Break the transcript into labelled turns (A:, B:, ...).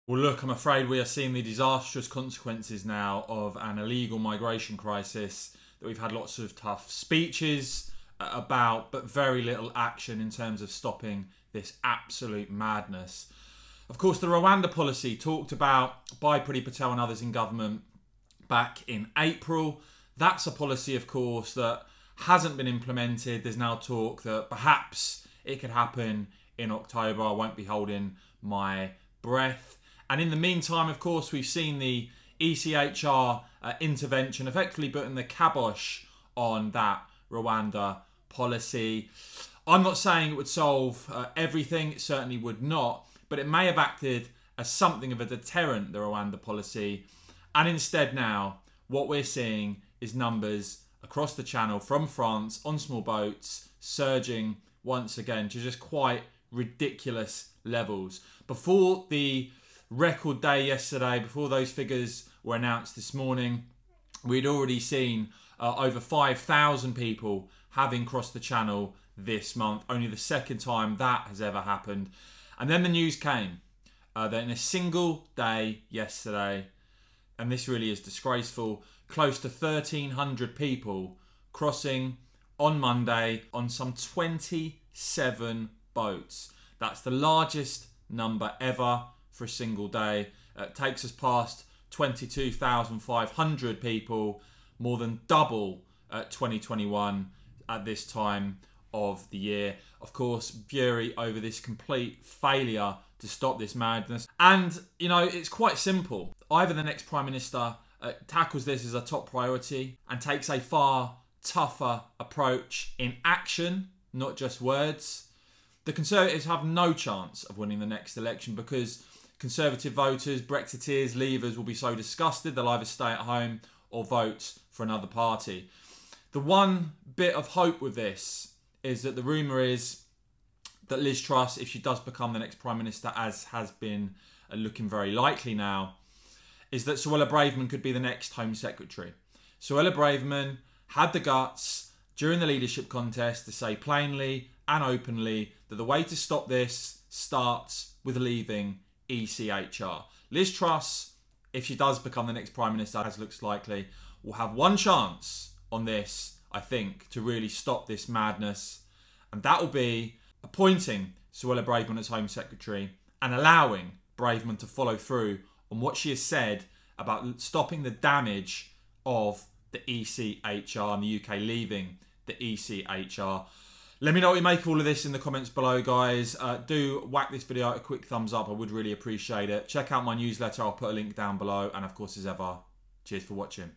A: Well, look, I'm afraid we are seeing the disastrous consequences now of an illegal migration crisis that we've had lots of tough speeches about, but very little action in terms of stopping this absolute madness. Of course, the Rwanda policy talked about by Priti Patel and others in government back in April. That's a policy, of course, that hasn't been implemented. There's now talk that perhaps it could happen in October. I won't be holding my breath. And in the meantime, of course, we've seen the ECHR intervention effectively putting the kibosh on that Rwanda policy. I'm not saying it would solve everything. It certainly would not. But it may have acted as something of a deterrent, the Rwanda policy. And instead now, what we're seeing is numbers across the channel from France on small boats surging once again to just quite ridiculous levels. Before the record day yesterday, before those figures were announced this morning, we'd already seen over 5,000 people having crossed the channel this month. Only the second time that has ever happened. And then the news came that in a single day yesterday, and this really is disgraceful, close to 1,300 people crossing on Monday on some 27 boats. That's the largest number ever for a single day. It takes us past 22,500 people, more than double 2021 at this time of the year. Of course, fury over this complete failure to stop this madness. And, you know, it's quite simple. Either the next Prime Minister tackles this as a top priority and takes a far tougher approach in action, not just words. The Conservatives have no chance of winning the next election because Conservative voters, Brexiteers, Leavers will be so disgusted they'll either stay at home or vote for another party. The one bit of hope with this is that the rumour is that Liz Truss, if she does become the next Prime Minister, as has been looking very likely now, is that Suella Braverman could be the next Home Secretary. Suella Braverman had the guts during the leadership contest to say plainly and openly that the way to stop this starts with leaving ECHR. Liz Truss, if she does become the next Prime Minister, as looks likely, will have one chance on this, I think, to really stop this madness. And that will be appointing Suella Braverman as Home Secretary and allowing Braverman to follow through on what she has said about stopping the damage of the ECHR and the UK leaving the ECHR. Let me know what you make of all of this in the comments below, guys. Do whack this video a quick thumbs up. I would really appreciate it. Check out my newsletter. I'll put a link down below. And of course, as ever, cheers for watching.